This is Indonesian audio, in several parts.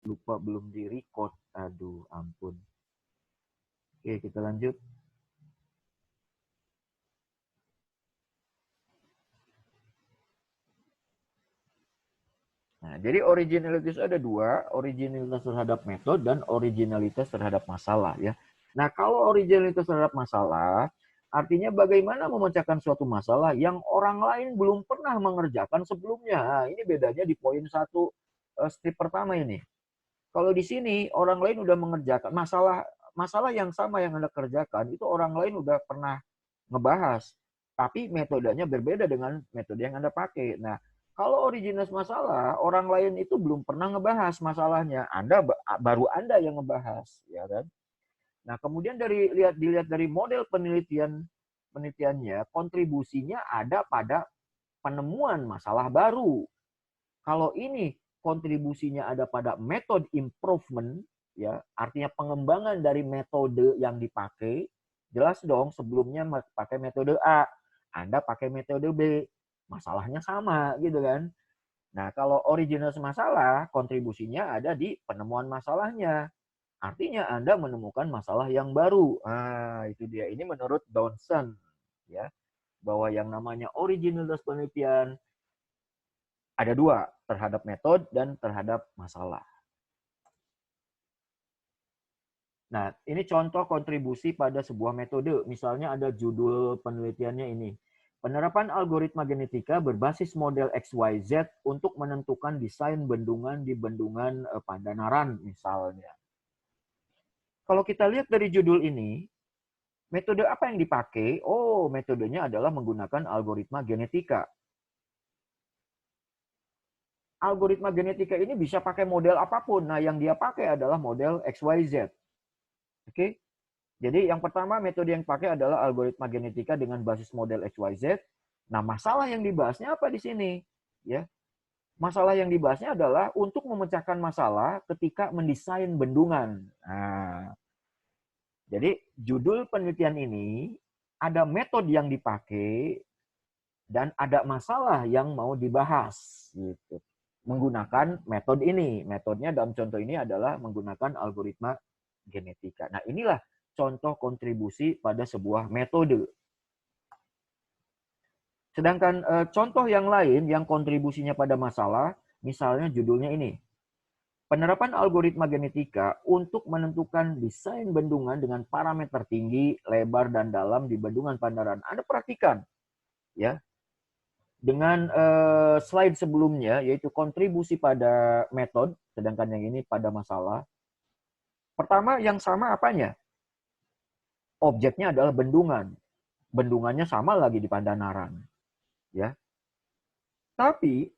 Lupa belum di-record. Aduh, ampun. Oke, kita lanjut. Nah, jadi originalitas ada dua, originalitas terhadap metode dan originalitas terhadap masalah ya. Nah, kalau originalitas terhadap masalah, artinya bagaimana memecahkan suatu masalah yang orang lain belum pernah mengerjakan sebelumnya. Nah, ini bedanya di poin satu strip pertama ini. Kalau di sini orang lain udah mengerjakan masalah masalah yang sama yang Anda kerjakan itu orang lain udah pernah ngebahas, tapi metodenya berbeda dengan metode yang Anda pakai. Nah, kalau original masalah, orang lain itu belum pernah ngebahas masalahnya. Baru Anda yang ngebahas, ya kan? Nah, kemudian dilihat dari model penelitiannya, kontribusinya ada pada penemuan masalah baru. Kalau ini kontribusinya ada pada method improvement, ya, artinya pengembangan dari metode yang dipakai, jelas dong sebelumnya pakai metode A, Anda pakai metode B, masalahnya sama gitu kan. Nah, kalau original masalah, kontribusinya ada di penemuan masalahnya. Artinya Anda menemukan masalah yang baru. Ah, itu dia. Ini menurut Dawson, ya, bahwa yang namanya originalitas penelitian ada dua, terhadap metode dan terhadap masalah. Nah, ini contoh kontribusi pada sebuah metode. Misalnya ada judul penelitiannya ini. Penerapan algoritma genetika berbasis model XYZ untuk menentukan desain bendungan di bendungan Pandanaran misalnya. Kalau kita lihat dari judul ini, metode apa yang dipakai? Oh, metodenya adalah menggunakan algoritma genetika. Algoritma genetika ini bisa pakai model apapun. Nah, yang dia pakai adalah model XYZ. Oke. Jadi yang pertama metode yang pakai adalah algoritma genetika dengan basis model XYZ. Nah, masalah yang dibahasnya apa di sini? Ya, masalah yang dibahasnya adalah untuk memecahkan masalah ketika mendesain bendungan. Nah, jadi judul penelitian ini ada metode yang dipakai dan ada masalah yang mau dibahas gitu. Menggunakan metode ini. Metodenya dalam contoh ini adalah menggunakan algoritma genetika. Nah, inilah contoh kontribusi pada sebuah metode. Sedangkan contoh yang lain yang kontribusinya pada masalah, misalnya judulnya ini. Penerapan algoritma genetika untuk menentukan desain bendungan dengan parameter tinggi, lebar, dan dalam di bendungan Pandanaran. Anda perhatikan, ya, dengan slide sebelumnya, yaitu kontribusi pada metode, sedangkan yang ini pada masalah. Pertama, yang sama apanya? Objeknya adalah bendungan. Bendungannya sama lagi di Pandanaran. Ya. Tapi,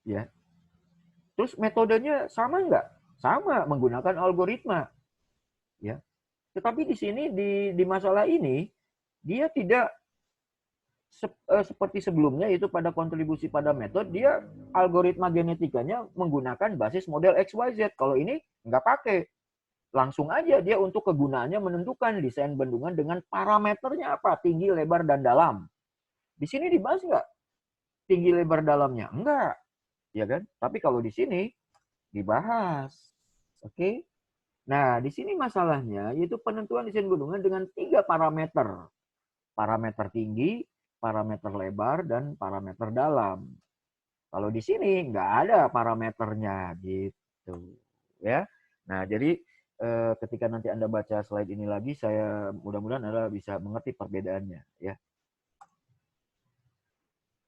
ya, terus metodenya sama nggak? Sama, menggunakan algoritma. Ya. Tetapi di sini di masalah ini dia tidak seperti sebelumnya itu pada kontribusi pada metode dia algoritma genetikanya menggunakan basis model XYZ. Kalau ini nggak pakai. Langsung aja dia untuk kegunaannya menentukan desain bendungan dengan parameternya apa? Tinggi, lebar, dan dalam. Di sini dibahas nggak tinggi, lebar, dalamnya? Enggak. Ya kan? Tapi kalau di sini dibahas. Oke? Nah, di sini masalahnya yaitu penentuan desain gunungan dengan 3 parameter. Parameter tinggi, parameter lebar, dan parameter dalam. Kalau di sini nggak ada parameternya gitu. Ya. Nah, jadi ketika nanti Anda baca slide ini lagi, saya mudah-mudahan Anda bisa mengerti perbedaannya. Ya.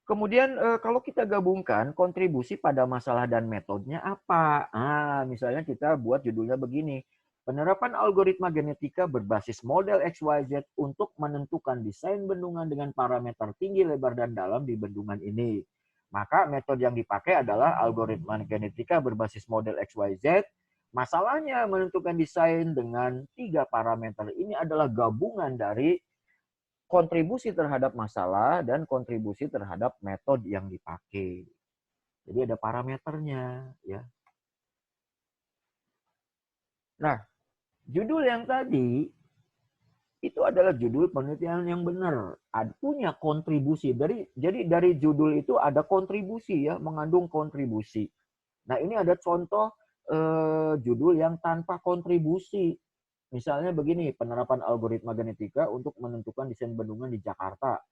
Kemudian kalau kita gabungkan kontribusi pada masalah dan metodenya apa? Ah, misalnya kita buat judulnya begini. Penerapan algoritma genetika berbasis model XYZ untuk menentukan desain bendungan dengan parameter tinggi, lebar, dan dalam di bendungan ini. Maka metode yang dipakai adalah algoritma genetika berbasis model XYZ. Masalahnya menentukan desain dengan 3 parameter ini adalah gabungan dari kontribusi terhadap masalah dan kontribusi terhadap metode yang dipakai. Jadi ada parameternya, ya. Nah, judul yang tadi itu adalah judul penelitian yang benar. Punya kontribusi. Jadi dari judul itu ada kontribusi ya, mengandung kontribusi. Nah, ini ada contoh judul yang tanpa kontribusi. Misalnya begini, penerapan algoritma genetika untuk menentukan desain bendungan di Jakarta,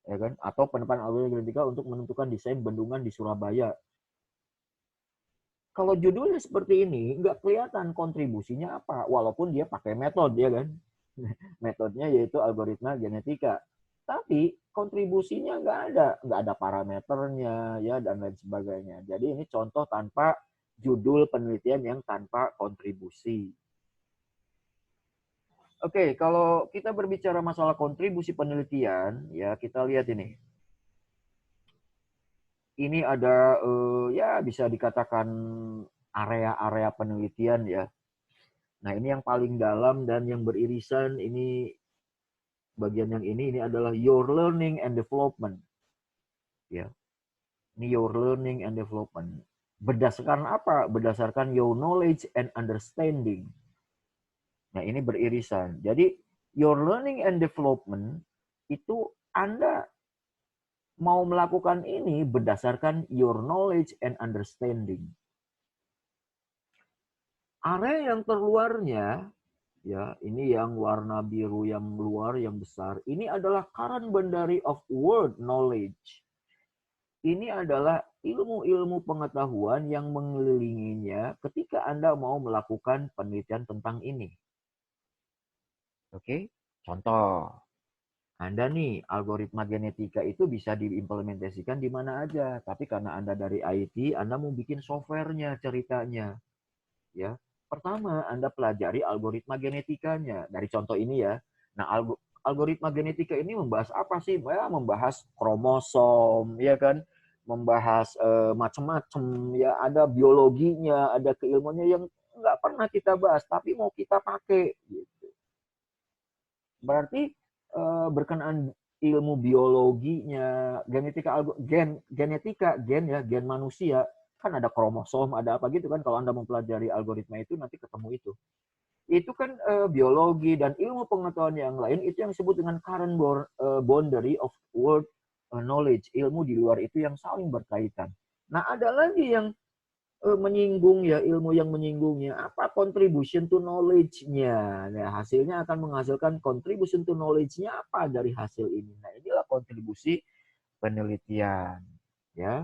ya kan? Atau penerapan algoritma genetika untuk menentukan desain bendungan di Surabaya. Kalau judulnya seperti ini, nggak kelihatan kontribusinya apa, walaupun dia pakai metode, ya kan? Metodenya yaitu algoritma genetika. Tapi kontribusinya nggak ada parameternya, ya, dan lain sebagainya. Jadi ini contoh tanpa judul penelitian yang tanpa kontribusi. Oke, kalau kita berbicara masalah kontribusi penelitian, ya kita lihat ini. Ini ada ya bisa dikatakan area-area penelitian, ya. Nah, ini yang paling dalam dan yang beririsan, ini bagian yang ini adalah your learning and development. Ya. Ini your learning and development. Berdasarkan apa? Berdasarkan your knowledge and understanding. Nah, ini beririsan. Jadi, your learning and development itu Anda mau melakukan ini berdasarkan your knowledge and understanding. Area yang terluarnya, ya, ini yang warna biru yang luar, yang besar, ini adalah current boundary of world knowledge. Ini adalah ilmu-ilmu pengetahuan yang mengelilinginya ketika Anda mau melakukan penelitian tentang ini. Oke, contoh. Anda nih, algoritma genetika itu bisa diimplementasikan di mana aja. Tapi karena Anda dari IT, Anda mau bikin softwarenya, ceritanya. Ya, pertama Anda pelajari algoritma genetikanya. Dari contoh ini, ya. Nah, algoritma genetika ini membahas apa sih? Ya, membahas kromosom, ya kan? Membahas macam-macam, ya. Ada biologinya, ada keilmuannya yang nggak pernah kita bahas, tapi mau kita pakai. Gitu. Berarti berkenaan ilmu biologinya, genetika, gen manusia, kan ada kromosom, ada apa gitu kan. Kalau Anda mempelajari algoritma itu, nanti ketemu itu. Itu kan biologi dan ilmu pengetahuan yang lain, itu yang disebut dengan current boundary of world knowledge. Ilmu di luar itu yang saling berkaitan. Nah, ada lagi yang menyinggung, ya, ilmu yang menyinggungnya apa, contribution to knowledge-nya. Nah, hasilnya akan menghasilkan contribution to knowledge-nya apa dari hasil ini. Nah, inilah kontribusi penelitian, ya.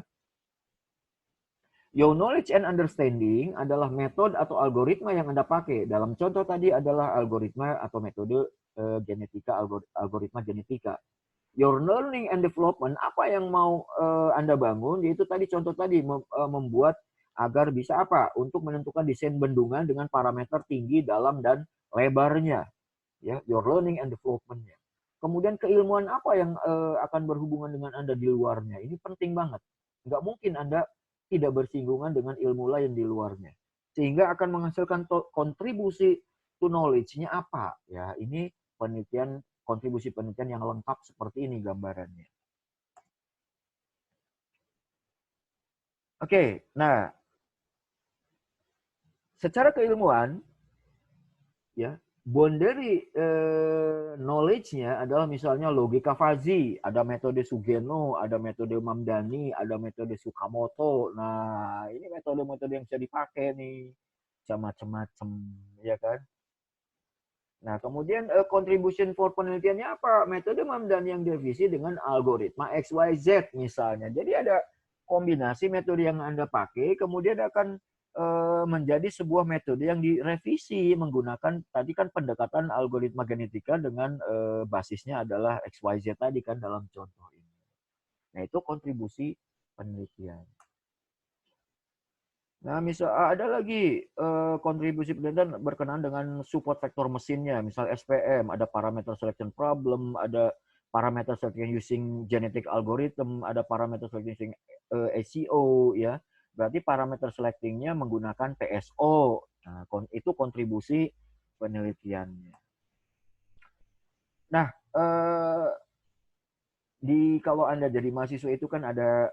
Your knowledge and understanding adalah metode atau algoritma yang Anda pakai. Dalam contoh tadi adalah algoritma atau metode genetika, algoritma genetika. Your learning and development, apa yang mau Anda bangun, yaitu tadi contoh tadi, membuat agar bisa apa? Untuk menentukan desain bendungan dengan parameter tinggi, dalam, dan lebarnya. Ya, your learning and development-nya. Kemudian keilmuan apa yang akan berhubungan dengan Anda di luarnya. Ini penting banget. Nggak mungkin Anda tidak bersinggungan dengan ilmu lain di luarnya. Sehingga akan menghasilkan kontribusi to knowledge-nya apa. Ya, ini penelitian, kontribusi penelitian yang lengkap seperti ini gambarannya. Oke, nah, secara keilmuan, ya, boundary knowledge-nya adalah misalnya logika fuzzy, ada metode Sugeno, ada metode Mamdani, ada metode Sukamoto. Nah, ini metode-metode yang bisa dipakai nih, macam-macam, ya kan? Nah, kemudian contribution for penelitiannya apa? Metode Mamdani yang direvisi dengan algoritma XYZ misalnya. Jadi ada kombinasi metode yang Anda pakai, kemudian akan menjadi sebuah metode yang direvisi menggunakan tadi kan pendekatan algoritma genetika dengan basisnya adalah XYZ tadi kan dalam contoh ini. Nah, itu kontribusi penelitian. Nah, misal ada lagi kontribusi penelitian berkenaan dengan support vektor mesinnya, misal SPM, ada parameter selection problem, ada parameter selection using genetic algorithm, ada parameter selection using ACO, ya. Berarti parameter selectingnya menggunakan PSO. Nah, itu kontribusi penelitiannya. Nah, kalau Anda jadi mahasiswa itu kan ada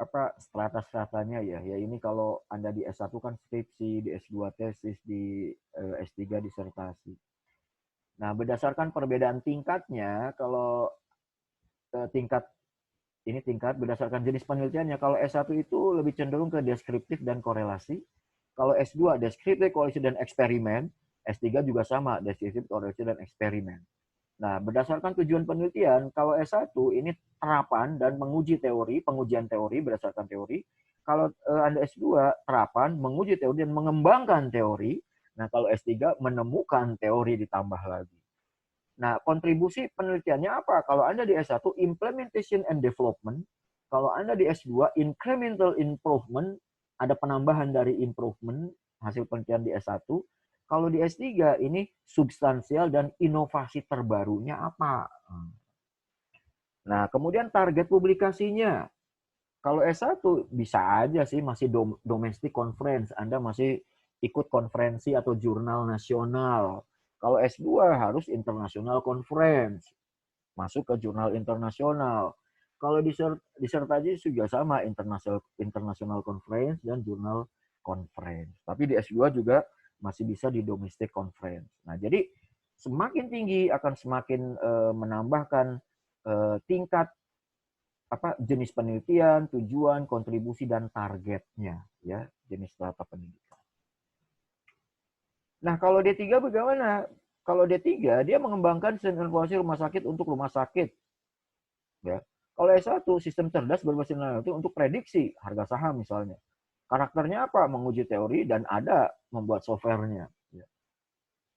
apa strata-stratanya, ya. Ya, ini kalau Anda di S1 kan skripsi, di S2 tesis, di S3 disertasi. Nah, berdasarkan perbedaan tingkatnya, kalau tingkat Ini tingkat berdasarkan jenis penelitiannya. Kalau S1 itu lebih cenderung ke deskriptif dan korelasi. Kalau S2 deskriptif, korelasi, dan eksperimen. S3 juga sama, deskriptif, korelasi, dan eksperimen. Nah, berdasarkan tujuan penelitian, kalau S1 ini terapan dan menguji teori, pengujian teori berdasarkan teori. Kalau Anda S2, terapan, menguji teori, dan mengembangkan teori. Nah, kalau S3, menemukan teori ditambah lagi. Nah, kontribusi penelitiannya apa? Kalau Anda di S1, implementation and development. Kalau Anda di S2, incremental improvement, ada penambahan dari improvement, hasil penelitian di S1. Kalau di S3, ini substansial dan inovasi terbarunya apa? Nah, kemudian target publikasinya. Kalau S1 bisa aja sih masih domestic conference, Anda masih ikut konferensi atau jurnal nasional. Kalau S2 harus international conference, masuk ke jurnal internasional. Kalau disertasi juga sama, international conference dan jurnal conference. Tapi di S2 juga masih bisa di domestic conference. Nah, jadi semakin tinggi akan semakin menambahkan tingkat jenis penelitian, tujuan, kontribusi, dan targetnya, ya, jenis data penelitian. Nah, kalau D3 bagaimana? Kalau D3 dia mengembangkan sistem informasi rumah sakit untuk rumah sakit. Ya. Kalau S1 sistem cerdas berbasis analitik untuk prediksi harga saham misalnya. Karakternya apa? Menguji teori dan ada membuat softwarenya. Ya.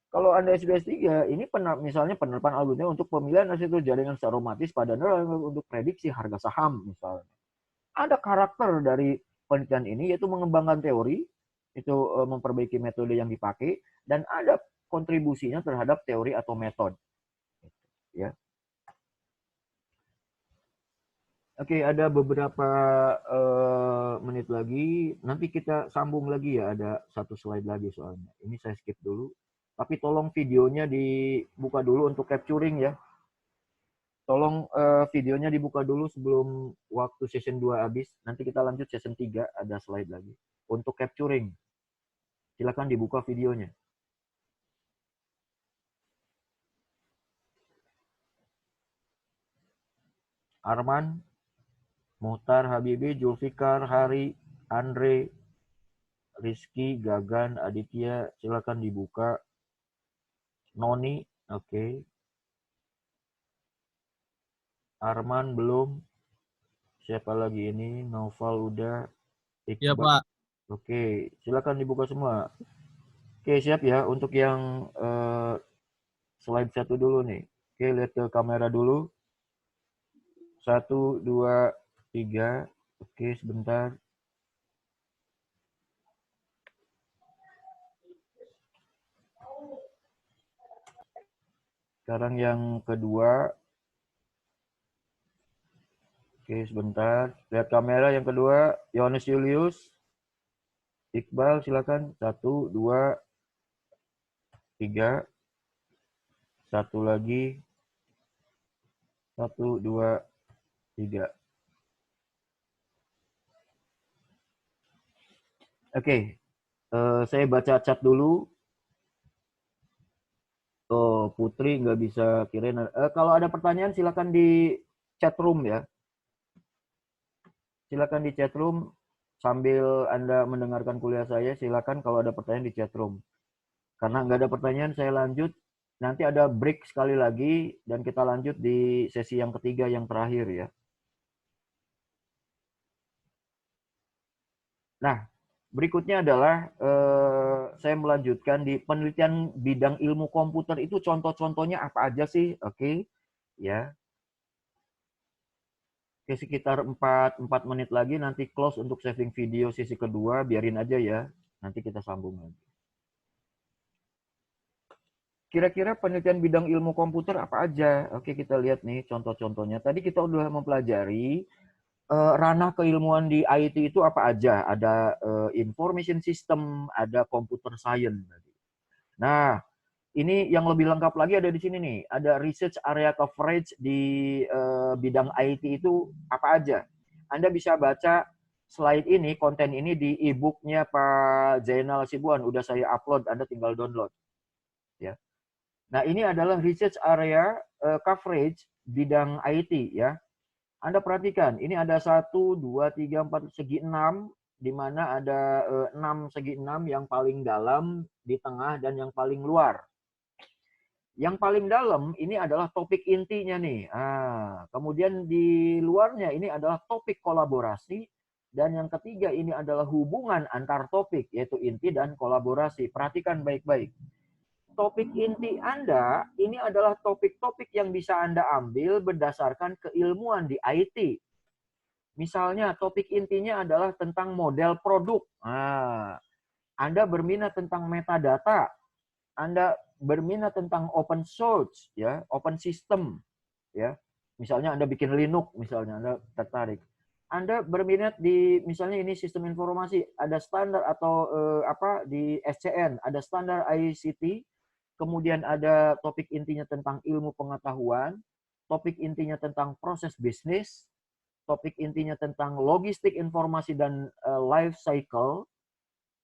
Kalau Anda S3, ini misalnya penerapan algoritma untuk pemilihan arsitektur jaringan secara otomatis pada untuk prediksi harga saham misalnya. Ada karakter dari penelitian ini yaitu mengembangkan teori, itu memperbaiki metode yang dipakai, dan ada kontribusinya terhadap teori atau metode. Ya. Oke, ada beberapa menit lagi. Nanti kita sambung lagi ya, ada satu slide lagi soalnya. Ini saya skip dulu. Tapi tolong videonya dibuka dulu untuk capturing ya. Tolong videonya dibuka dulu sebelum waktu session 2 habis. Nanti kita lanjut session 3, ada slide lagi. Untuk capturing, silakan dibuka videonya. Arman, Muhtar, Habibi, Julfikar, Hari, Andre, Rizky, Gagan, Aditya, silakan dibuka. Noni, oke. Arman belum. Siapa lagi ini? Noval udah. Iqbal. Ya, Pak. Oke, silakan dibuka semua. Oke, siap ya. Untuk yang slide 1 dulu nih. Oke, lihat ke kamera dulu. 1, 2, 3. Oke, sebentar. Sekarang yang kedua. Oke, sebentar. Lihat kamera yang kedua. Yohanes Julius. Iqbal, silakan. 1, 2, 3. Satu lagi. 1, 2, 3. Oke, saya baca chat dulu. Oh, Putri nggak bisa kirim. Kalau ada pertanyaan silakan di chat room ya. Silakan di chat room sambil Anda mendengarkan kuliah saya. Silakan kalau ada pertanyaan di chat room. Karena nggak ada pertanyaan, saya lanjut. Nanti ada break sekali lagi dan kita lanjut di sesi yang ketiga yang terakhir ya. Nah, berikutnya adalah saya melanjutkan di penelitian bidang ilmu komputer itu contoh-contohnya apa aja sih? Oke, ya. Oke, sekitar 4 menit lagi nanti close untuk saving video sesi kedua, biarin aja ya. Nanti kita sambung lagi. Kira-kira penelitian bidang ilmu komputer apa aja? Oke, kita lihat nih contoh-contohnya. Tadi kita udah mempelajari ranah keilmuan di IT itu apa aja? Ada information system, ada computer science. Nah, ini yang lebih lengkap lagi ada di sini nih. Ada research area coverage di bidang IT itu apa aja? Anda bisa baca slide ini, konten ini di e-booknya Pak Zainal Sibuan. Udah saya upload, Anda tinggal download. Ya. Nah, ini adalah research area coverage bidang IT ya. Anda perhatikan, ini ada 1, 2, 3, 4, segi 6, di mana ada 6 segi 6 yang paling dalam, di tengah, dan yang paling luar. Yang paling dalam ini adalah topik intinya nih. Kemudian di luarnya ini adalah topik kolaborasi. Dan yang ketiga ini adalah hubungan antar topik, yaitu inti dan kolaborasi. Perhatikan baik-baik. Topik inti Anda ini adalah topik-topik yang bisa Anda ambil berdasarkan keilmuan di IT. Misalnya topik intinya adalah tentang model produk. Anda berminat tentang metadata, Anda berminat tentang open source, ya, open system, ya. Misalnya Anda bikin Linux, misalnya Anda tertarik. Anda berminat di misalnya ini sistem informasi, ada standar atau di SCN, ada standar ICT, kemudian ada topik intinya tentang ilmu pengetahuan, topik intinya tentang proses bisnis, topik intinya tentang logistik informasi dan life cycle,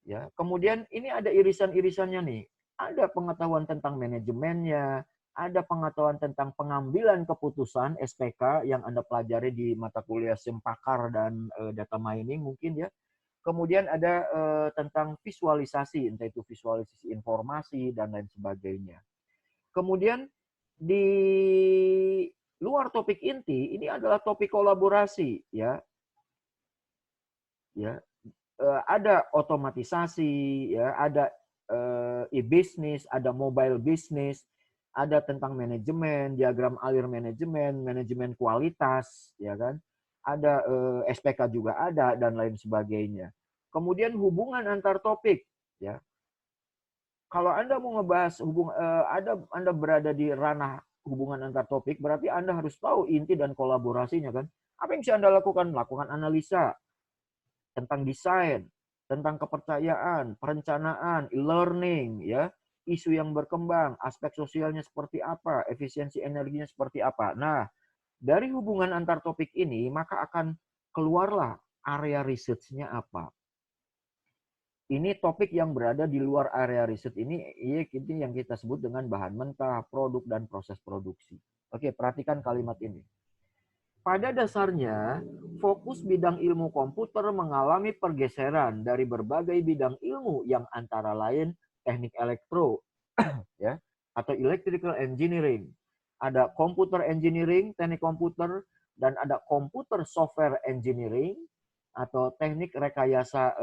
ya. Kemudian ini ada irisan-irisannya nih. Ada pengetahuan tentang manajemennya, ada pengetahuan tentang pengambilan keputusan SPK yang Anda pelajari di mata kuliah SIM Pakar dan data mining mungkin ya. Kemudian ada tentang visualisasi, entah itu visualisasi informasi dan lain sebagainya. Kemudian di luar topik inti ini adalah topik kolaborasi, ya. Ya, ada otomatisasi, ya, ada e-bisnis, ada mobile business, ada tentang manajemen, diagram alir manajemen, manajemen kualitas, ya kan? Ada SPK juga ada dan lain sebagainya. Kemudian hubungan antar topik, ya. Kalau Anda mau ngebahas Anda berada di ranah hubungan antar topik, berarti Anda harus tahu inti dan kolaborasinya kan. Apa yang bisa Anda lakukan? Lakukan analisa tentang desain, tentang kepercayaan, perencanaan, e-learning, ya, isu yang berkembang, aspek sosialnya seperti apa, efisiensi energinya seperti apa. Nah, dari hubungan antar topik ini, maka akan keluarlah area research-nya apa. Ini topik yang berada di luar area riset ini yang kita sebut dengan bahan mentah, produk, dan proses produksi. Oke, perhatikan kalimat ini. Pada dasarnya, fokus bidang ilmu komputer mengalami pergeseran dari berbagai bidang ilmu yang antara lain teknik elektro, ya, atau electrical engineering. Ada computer engineering, teknik komputer, dan ada computer software engineering atau teknik rekayasa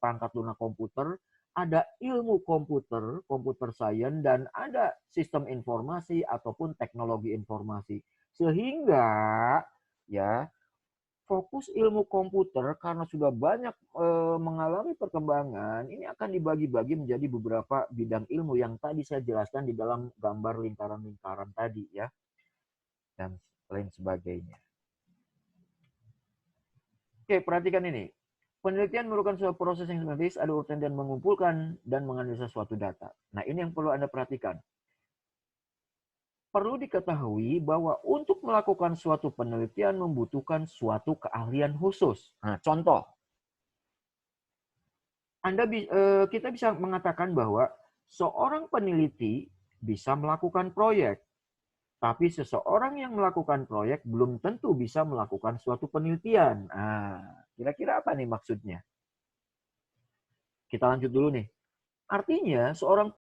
perangkat lunak komputer. Ada ilmu komputer, computer science, dan ada sistem informasi ataupun teknologi informasi. Sehingga ya fokus ilmu komputer karena sudah banyak mengalami perkembangan, ini akan dibagi-bagi menjadi beberapa bidang ilmu yang tadi saya jelaskan di dalam gambar lingkaran-lingkaran tadi ya, dan lain sebagainya. Oke, perhatikan ini. Penelitian merupakan suatu proses yang sistematis, ada urutan dan mengumpulkan dan menganalisa suatu data. Nah, ini yang perlu Anda perhatikan. Perlu diketahui bahwa untuk melakukan suatu penelitian membutuhkan suatu keahlian khusus. Nah, contoh, kita bisa mengatakan bahwa seorang peneliti bisa melakukan proyek, tapi seseorang yang melakukan proyek belum tentu bisa melakukan suatu penelitian. Nah, kira-kira apa nih maksudnya? Kita lanjut dulu nih. Artinya, seorang